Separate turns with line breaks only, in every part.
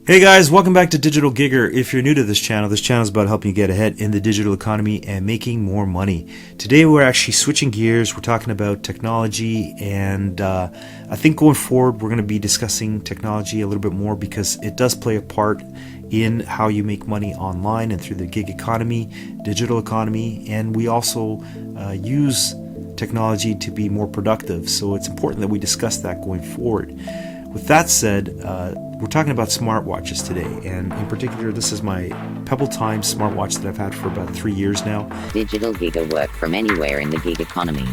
Hey guys, welcome back to Digital Gigger. If you're new to this channel is about helping you get ahead in the digital economy and making more money. Today we're actually switching gears. We're talking about technology, and I think going forward we're going to be discussing technology a little bit more because it does play a part in how you make money online and through the gig economy, digital economy, and we also use technology to be more productive. So it's important that we discuss that going forward. With that said, we're talking about smartwatches today, and in particular, this is my Pebble Time smartwatch that I've had for about 3 years now.
Digital Giga work from anywhere in the gig economy.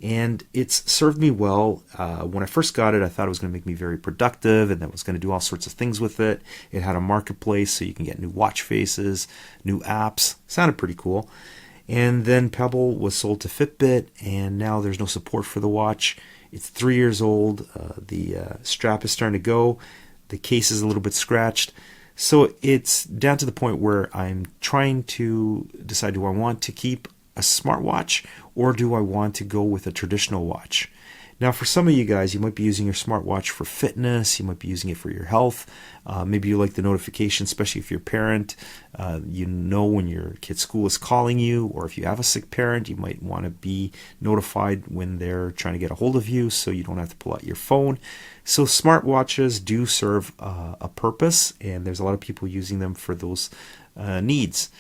And it's served me well. When I first got it, I thought it was going to make me very productive and that I was going to do all sorts of things with it. It had a marketplace, so you can get new watch faces, new apps. Sounded pretty cool. And then Pebble was sold to Fitbit, and now there's no support for the watch. It's 3 years old. The strap is starting to go. The case is a little bit scratched. So it's down to the point where I'm trying to decide, do I want to keep a smartwatch or do I want to go with a traditional watch? Now, for some of you guys, you might be using your smartwatch for fitness. You might be using it for your health. Maybe you like the notification, especially if you're a parent. You know when your kid's school is calling you, or if you have a sick parent, you might want to be notified when they're trying to get a hold of you so you don't have to pull out your phone. So smartwatches do serve a purpose, and there's a lot of people using them for those needs.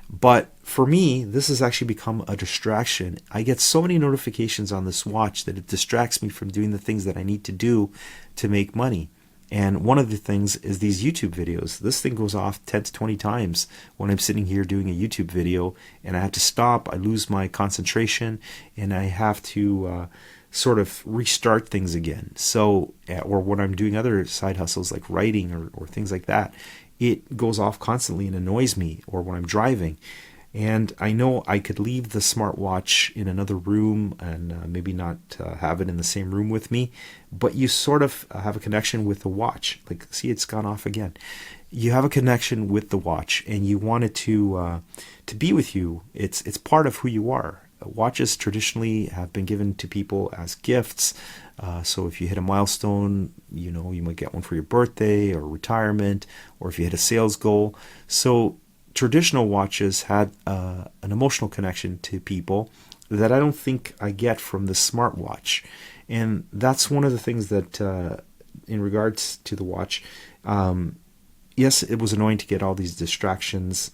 But for me, this has actually become a distraction. I get so many notifications on this watch that it distracts me from doing the things that I need to do to make money. And one of the things is these YouTube videos. This thing goes off 10 to 20 times when I'm sitting here doing a YouTube video, and I have to stop. I lose my concentration, and I have to sort of restart things again. So, or when I'm doing other side hustles like writing or things like that, it goes off constantly and annoys me, or when I'm driving. And I know I could leave the smartwatch in another room and maybe not have it in the same room with me, but you sort of have a connection with the watch. Like, see, it's gone off again. You have a connection with the watch, and you want it to be with you. It's part of who you are. Watches traditionally have been given to people as gifts. So if you hit a milestone, you might get one for your birthday or retirement, or if you hit a sales goal. So traditional watches had an emotional connection to people that I don't think I get from the smartwatch. And that's one of the things that, in regards to the watch, yes, it was annoying to get all these distractions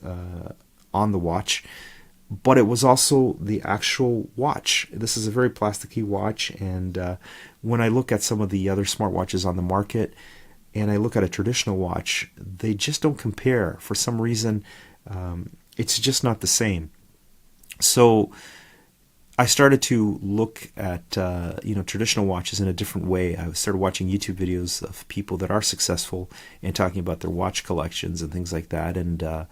on the watch, but it was also the actual watch. This is a very plasticky watch, and when I look at some of the other smartwatches on the market and I look at a traditional watch, they just don't compare. For some reason, it's just not the same. So I started to look at traditional watches in a different way. I started watching YouTube videos of people that are successful and talking about their watch collections and things like that, and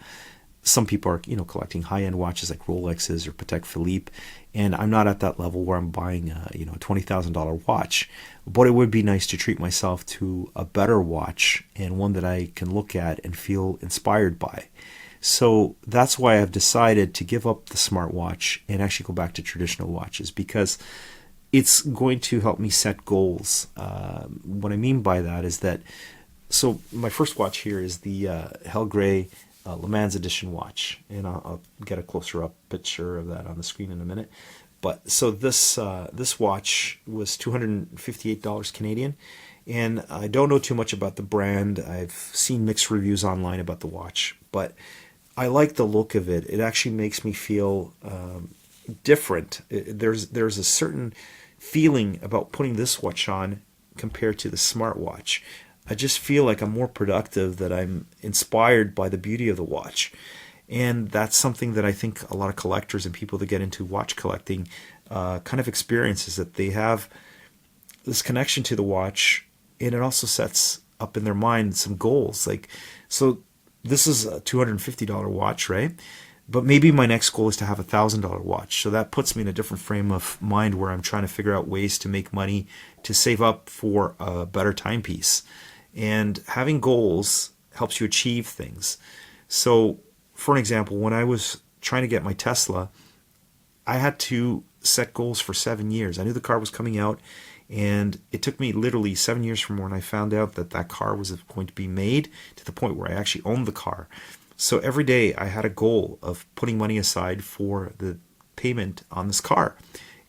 some people are, collecting high-end watches like Rolexes or Patek Philippe, and I'm not at that level where I'm buying a $20,000 watch. But it would be nice to treat myself to a better watch, and one that I can look at and feel inspired by. So that's why I've decided to give up the smartwatch and actually go back to traditional watches, because it's going to help me set goals. What I mean by that is that, so my first watch here is the Hell Gray Le Mans edition watch, and I'll get a closer up picture of that on the screen in a minute. But so this watch was $258 Canadian, and I don't know too much about the brand. I've seen mixed reviews online about the watch, but I like the look of it. It actually makes me feel different. There's a certain feeling about putting this watch on compared to the smartwatch. I just feel like I'm more productive, that I'm inspired by the beauty of the watch. And that's something that I think a lot of collectors and people that get into watch collecting kind of experience, is that they have this connection to the watch, and it also sets up in their mind some goals. Like, so this is a $250 watch, right? But maybe my next goal is to have a $1,000 watch. So that puts me in a different frame of mind where I'm trying to figure out ways to make money to save up for a better timepiece. And having goals helps you achieve things. So, for an example, when I was trying to get my Tesla, I had to set goals for 7 years. I knew the car was coming out, And it took me literally 7 years from when I found out that that car was going to be made to the point where I actually owned the car. So every day I had a goal of putting money aside for the payment on this car.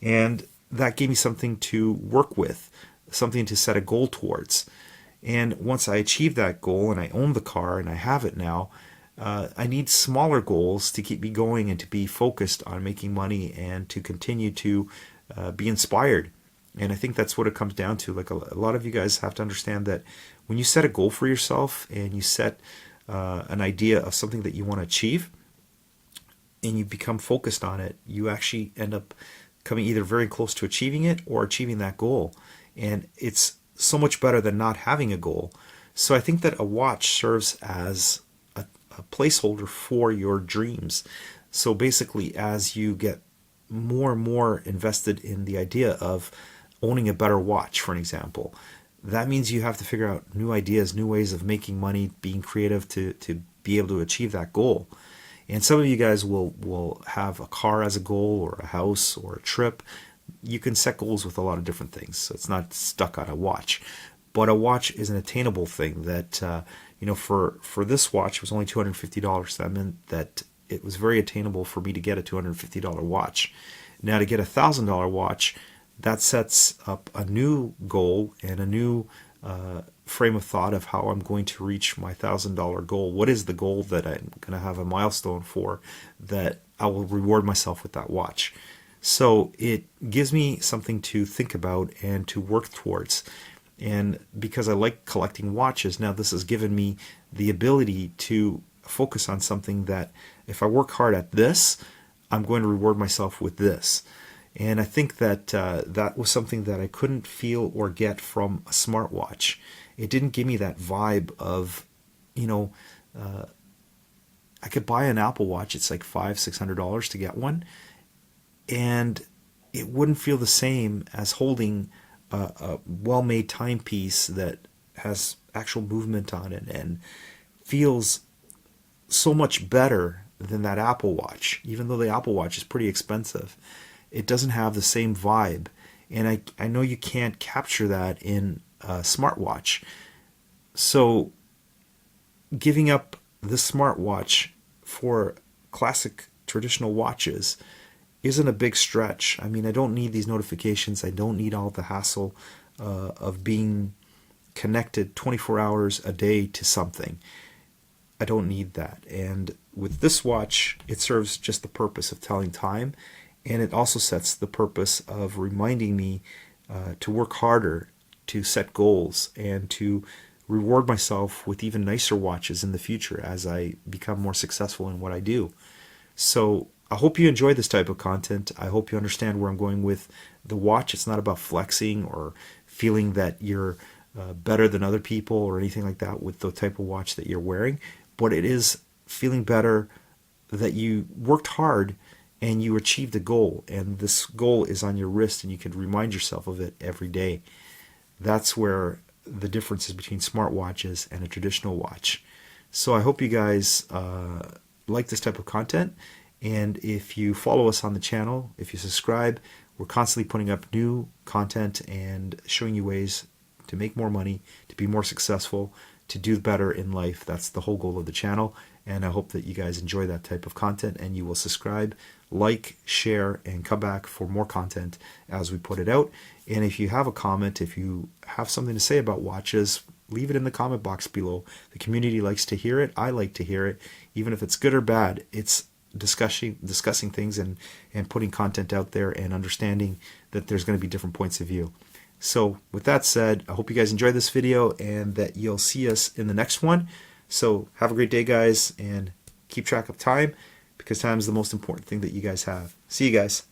And that gave me something to work with, something to set a goal towards. And once I achieved that goal and I own the car and I have it now, I need smaller goals to keep me going and to be focused on making money and to continue to be inspired. And I think that's what it comes down to. Like a lot of you guys have to understand that when you set a goal for yourself and you set an idea of something that you want to achieve and you become focused on it, you actually end up coming either very close to achieving it or achieving that goal. And it's so much better than not having a goal. So I think that a watch serves as a placeholder for your dreams. So basically, as you get more and more invested in the idea of owning a better watch, for an example, that means you have to figure out new ideas, new ways of making money, being creative to be able to achieve that goal. And some of you guys will have a car as a goal, or a house, or a trip. You can set goals with a lot of different things, so it's not stuck on a watch. But a watch is an attainable thing that, for this watch, it was only $250. So that meant that it was very attainable for me to get a $250 watch. Now, to get a $1,000 watch, that sets up a new goal and a new frame of thought of how I'm going to reach my $1,000 goal. What is the goal that I'm going to have a milestone for that I will reward myself with that watch? So it gives me something to think about and to work towards. And because I like collecting watches, now this has given me the ability to focus on something that if I work hard at this, I'm going to reward myself with this. And I think that that was something that I couldn't feel or get from a smartwatch. It didn't give me that vibe of, I could buy an Apple Watch. It's like $500-$600 to get one. And it wouldn't feel the same as holding a well-made timepiece that has actual movement on it and feels so much better than that Apple Watch. Even though the Apple Watch is pretty expensive, it doesn't have the same vibe. And I know you can't capture that in a smartwatch. So giving up the smartwatch for classic traditional watches isn't a big stretch. I mean, I don't need these notifications. I don't need all the hassle of being connected 24 hours a day to something. I don't need that. And with this watch, it serves just the purpose of telling time, and it also sets the purpose of reminding me to work harder, to set goals, and to reward myself with even nicer watches in the future as I become more successful in what I do. So I hope you enjoy this type of content. I hope you understand where I'm going with the watch. It's not about flexing or feeling that you're better than other people or anything like that with the type of watch that you're wearing, but it is feeling better that you worked hard and you achieved a goal, and this goal is on your wrist and you can remind yourself of it every day. That's where the difference is between smartwatches and a traditional watch. So I hope you guys like this type of content. And if you follow us on the channel, if you subscribe, we're constantly putting up new content and showing you ways to make more money, to be more successful, to do better in life. That's the whole goal of the channel. And I hope that you guys enjoy that type of content and you will subscribe, like, share, and come back for more content as we put it out. And if you have a comment, if you have something to say about watches, leave it in the comment box below. The community likes to hear it. I like to hear it. Even if it's good or bad, it's discussing things and putting content out there and understanding that there's going to be different points of view. So with that said, I hope you guys enjoyed this video and that you'll see us in the next one. So have a great day, guys, and keep track of time, because time is the most important thing that you guys have. See you guys.